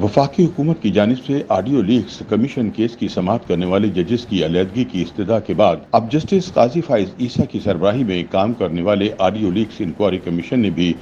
वफाकी हुकूमत की जानिब से ऑडियो लीक्स कमीशन केस की समाअत करने वाले जजेस की अलहदगी की इस्तदा के बाद अब जस्टिस काजी फाइज ईसा की सरबराही में काम करने वाले ऑडियो लीक्स इंक्वायरी कमीशन ने भी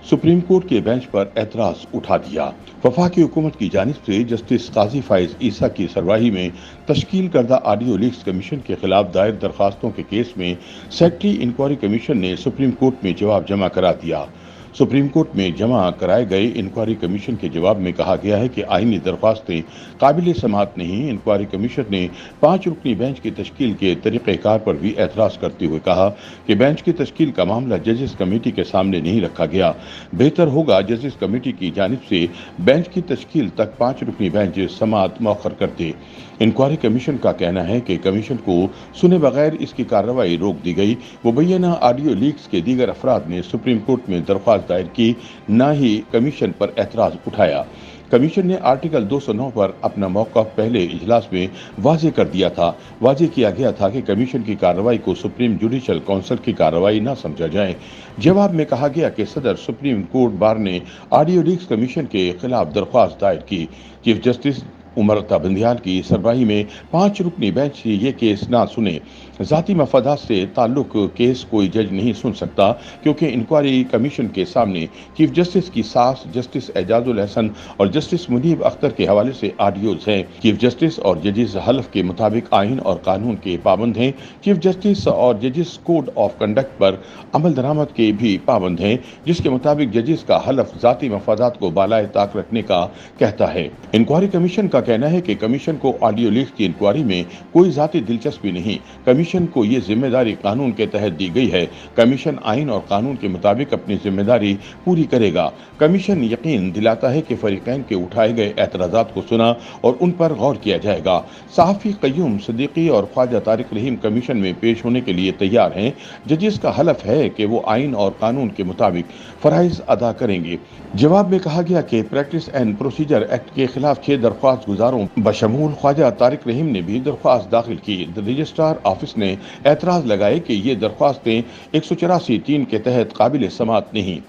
सुप्रीम कोर्ट के बेंच पर एतराज उठा दिया। वफाकी हुकूमत की जानिब से जस्टिस काजी फाइज ईसा की सरबराही में तश्कील करदा ऑडियो लीक्स कमीशन के खिलाफ दायर दरखास्तों के केस में सेक्रेटरी इंक्वायरी कमीशन ने सुप्रीम कोर्ट में जवाब जमा करा दिया। सुप्रीम कोर्ट में जमा कराए गए इंक्वायरी कमीशन के जवाब में कहा गया है कि आईनी दरख्वास्तें काबिल समाअत नहीं। इंक्वायरी कमीशन ने 5 रुकनी बेंच की तश्कील के तरीक़ेकार पर भी एतराज़ करते हुए कहा कि बेंच की तश्कील का मामला जजेस कमेटी के सामने नहीं रखा गया। बेहतर होगा जजेस कमेटी की जानिब से बेंच की तश्कील तक 5 रुकनी बेंच समाअत मौखर कर दे। इंक्वायरी कमीशन का कहना है कि कमीशन को सुने बगैर इसकी कार्रवाई रोक दी गई। मुबैना ऑडियो लीक्स के दीगर अफराद ने सुप्रीम कोर्ट में दरख्वास्त दायर की, न ही कमीशन पर एतराज उठाया। कमीशन ने आर्टिकल 209 पर अपना मौक़िफ़ पहले इजलास में वाज़ेह कर दिया था। वाज़ेह किया गया था कि कमीशन की कार्रवाई को सुप्रीम जुडिशल काउंसिल की कार्रवाई न समझा जाए। जवाब में कहा गया कि सदर सुप्रीम कोर्ट बार ने ऑडियो लीक्स कमीशन के खिलाफ दरख्वास्त दायर की। चीफ जस्टिस उमर अता बंदियाल की सरबराही में 5 रुकनी बेंच ये केस ना सुने। ज़ाती मफादात से ताल्लुक केस कोई जज नहीं सुन सकता, क्योंकि इंक्वायरी कमीशन के सामने चीफ जस्टिस की सास जस्टिस एजाजुल हसन और जस्टिस मुनीब अख्तर के हवाले से ऑडियोज हैं। चीफ जस्टिस और जजेस हल्फ के मुताबिक आइन और कानून के पाबंद हैं। चीफ जस्टिस और जजेस कोड ऑफ कंडक्ट पर अमल दरामद के भी पाबंद हैं, जिसके मुताबिक जजेस का हल्फ ज़ाती मफादात को बालाए ताक रखने का कहता है। इंक्वायरी कमीशन का कहना है कि कमीशन को ऑडियो लीक्स की इंक्वायरी में कोई ज़ाती दिलचस्पी नहीं। कमीशन को ये जिम्मेदारी कानून के तहत दी गई है। कमीशन आइन और कानून के मुताबिक अपनी जिम्मेदारी पूरी करेगा। कमीशन यकीन दिलाता है कि फरीकैन के उठाए गए एतराज़ात को सुना और उन पर गौर किया जाएगा। सहाफ़ी क़य्यूम सिद्दीकी और ख्वाजा तारिक रहीम कमीशन में पेश होने के लिए तैयार हैं। जजेस का हलफ है कि वो आइन और कानून के मुताबिक फ़राइज़ अदा करेंगे। जवाब में कहा गया कि प्रैक्टिस एंड प्रोसीजर एक्ट के खिलाफ 6 दरख्वास्त गुजारों बशमूल ख्वाजा तारिक रहीम ने भी दरख्वास्त दाखिल की। रजिस्ट्रार ऑफिस ने एतराज़ लगाए कि ये दरख्वास्तें 184(3) के तहत काबिल समाअत नहीं।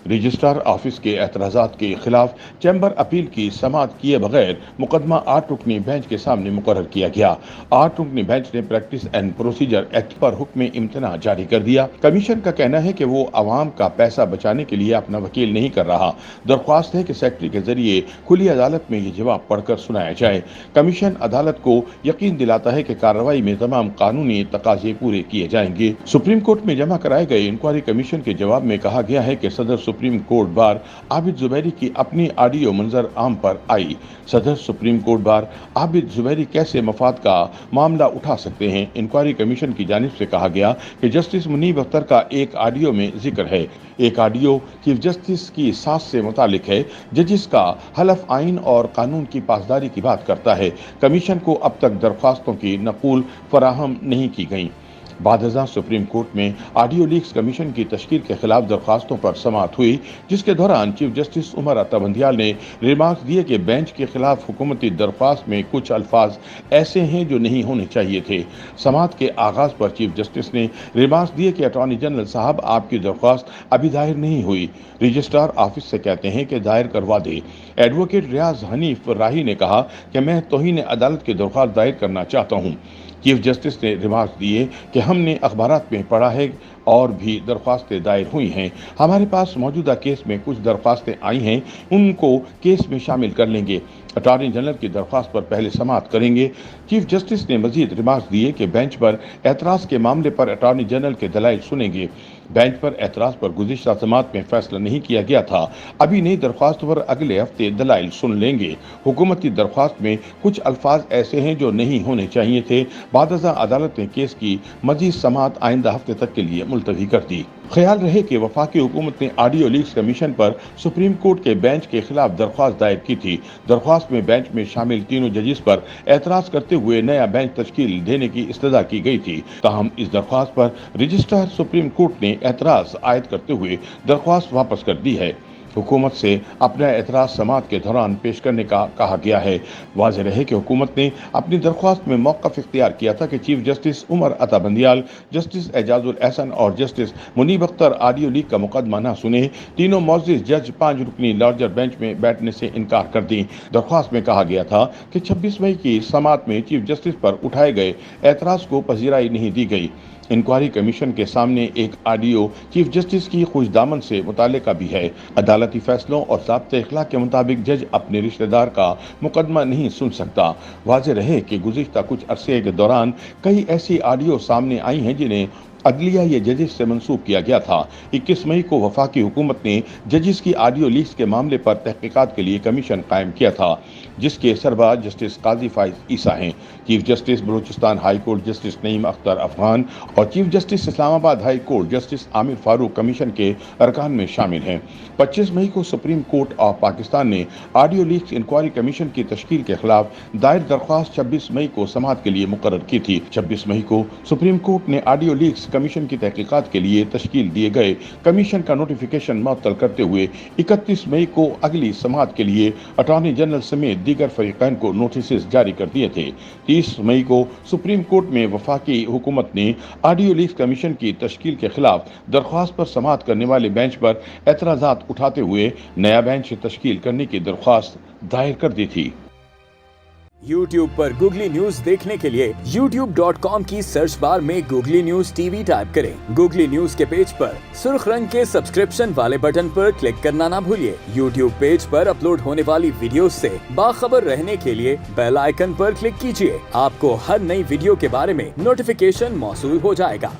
रजिस्ट्रार ऑफिस के एतराज़ात के खिलाफ चैम्बर अपील की समाअत किए बगैर मुकदमा 8 रुकनी बेंच के सामने मुकर्रर किया गया। 8 रुकनी बेंच ने प्रैक्टिस एंड प्रोसीजर एक्ट पर हुक्म इम्तना जारी कर दिया। कमीशन का कहना है कि वो आवाम का पैसा बचाने के लिए अपना वकील नहीं कर रहा। दरख्वास्त है कि सेक्रेटरी के जरिए खुली अदालत में ये जवाब पढ़कर सुनाया जाए। कमीशन अदालत को यकीन दिलाता है कि कार्रवाई में तमाम कानूनी तकाजे पूरे किए जाएंगे। सुप्रीम कोर्ट में जमा कराए गए इंक्वायरी कमीशन के जवाब में कहा गया है कि सदर supreme court bar Abid Zubairi की अपनी ऑडियो मंजर आम पर आई। सदर supreme court bar Abid Zubairi कैसे मफाद का मामला उठा सकते हैं। इंक्वायरी कमीशन की जानिब से कहा गया कि जस्टिस मुनीब अख्तर का एक ऑडियो में जिक्र है। एक ऑडियो चीफ जस्टिस की सास से मुतालिक है। जजिस का हलफ आइन और कानून की पासदारी की बात करता है। कमीशन को अब तक दरख्वास्तों की नकूल फराहम नहीं की गई। बादशाह सुप्रीम कोर्ट में ऑडियो लीक्स कमीशन की तश्कील के खिलाफ दरख्वास्तों पर समाअत हुई, जिसके दौरान चीफ जस्टिस उमर अता बंदियाल ने रिमार्क्स दिए कि बेंच के खिलाफ हुकूमती दरख्वास्त में कुछ अल्फाज ऐसे हैं जो नहीं होने चाहिए थे। समाअत के आगाज़ पर चीफ जस्टिस ने रिमार्क्स दिए कि अटॉर्नी जनरल साहब, आपकी दरख्वास्त अभी दायर नहीं हुई। रजिस्ट्रार ऑफिस से कहते हैं कि दायर करवा दे। एडवोकेट रियाज हनीफ राही ने कहा कि मैं तौहीन अदालत की दरख्वास्त दायर करना चाहता हूँ। चीफ जस्टिस ने रिमार्क दिए कि हमने अखबारात में पढ़ा है और भी दरख्वास्तें दायर हुई हैं। हमारे पास मौजूदा केस में कुछ दरख्वास्तें आई हैं, उनको केस में शामिल कर लेंगे। अटॉर्नी जनरल की दरख्वास्त पर पहले समाअत करेंगे। चीफ जस्टिस ने मजीद रिमार्क दिए कि बेंच पर एतराज़ के मामले पर अटॉर्नी जनरल के दलाइल सुनेंगे। बेंच पर एतराज़ पर गुज़िश्ता समाअत में फैसला नहीं किया गया था। अभी नई दरख्वास्त पर अगले हफ्ते दलाइल सुन लेंगे। हुकूमती दरख्वास्त में कुछ अल्फाज ऐसे हैं जो नहीं होने चाहिए थे। बादशाह अदालत ने केस की मजीद समाअत आइंदा हफ्ते तक के लिए मुलतवी कर दी। ख्याल रहे कि वफाकी हुकूमत ने ऑडियो लीक्स कमीशन पर सुप्रीम कोर्ट के बेंच के खिलाफ दरख्वास्त दायर की थी। दरख्वास्त में बेंच में शामिल तीनों जजेस पर एतराज़ करते हुए नया बेंच तश्कील देने की इस्तदा की गई थी। ताहम इस दरख्वास्त पर रजिस्ट्रार सुप्रीम कोर्ट ने एतराज़ आयद करते हुए दरख्वास्त वापस कर दी है। हुकूमत से अपना एतराज़ समाअत के दौरान पेश करने का कहा गया है। वाज़ेह रहे कि हुकूमत ने अपनी दरख्वास्त में मौक़िफ़ इख्तियार किया था कि chief justice Umar Ata Bandial, justice Ijazul Ahsan और justice Munib Akhtar audio leak का मुकदमा न सुने। तीनों मुअज़्ज़िज़ जज 5 रुकनी लार्जर बेंच में बैठने से इनकार कर दी। दरख्वास्त में कहा गया था कि 26 मई की समाअत में चीफ जस्टिस पर उठाए गए एतराज़ को पजीराई नहीं दी गई। इंक्वायरी कमीशन के सामने एक ऑडियो चीफ जस्टिस की खुशदामन से मुताल्लिका भी है। अदालती फैसलों और ज़ाब्ते इख्लाक के मुताबिक जज अपने रिश्तेदार का मुकदमा नहीं सुन सकता। वाज़ेह रहे कि गुज़िश्ता कुछ अरसे के दौरान कई ऐसी ऑडियो सामने आई हैं जिन्हें अदलिया या जजिस से मंसूब किया गया था। 21 मई को वफाकी हुकूमत ने जजिस की ऑडियो लीक्स के मामले पर तहकीकात के लिए कमीशन कायम किया था, जिसके सरबराह जस्टिस काजी फाइज ईसा हैं। Chief justice Balochistan high court justice Naeem Akhtar Afghan और chief justice Islamabad high court justice Amir Farooq commission के अरकान में शामिल हैं। 25 मई को सुप्रीम कोर्ट ऑफ पाकिस्तान ने ऑडियो लीक्स इंक्वायरी कमीशन की तश्कील के खिलाफ दायर दरख्वास्त 26 मई को समाअत के लिए मुकर्रर की थी। 26 मई को सुप्रीम कोर्ट ने ऑडियो लीक्स कमीशन की तहकीकात के लिए तश्कील दिए गए कमीशन का नोटिफिकेशन मुअत्तल करते हुए 31 मई को अगली समाअत के लिए अटॉर्नी जनरल समेत दीगर फरीकैन को नोटिस जारी कर दिए थे। 30 मई को सुप्रीम कोर्ट में वफाकी हुकूमत ने ऑडियो लीक्स कमीशन की तश्कील के खिलाफ दरख्वास्त पर समाअत करने वाले बेंच पर एतराज़ात उठाते हुए नया बेंच तश्कील करने की दरख्वास्त दायर कर दी थी। YouTube पर गूगली न्यूज देखने के लिए youtube.com की सर्च बार में गूगली न्यूज टीवी टाइप करें। गूगली न्यूज के पेज पर सुर्ख रंग के सब्सक्रिप्शन वाले बटन पर क्लिक करना ना भूलिए। YouTube पेज पर अपलोड होने वाली वीडियोस से बाखबर रहने के लिए बेल आइकन पर क्लिक कीजिए। आपको हर नई वीडियो के बारे में नोटिफिकेशन मौसूल हो जाएगा।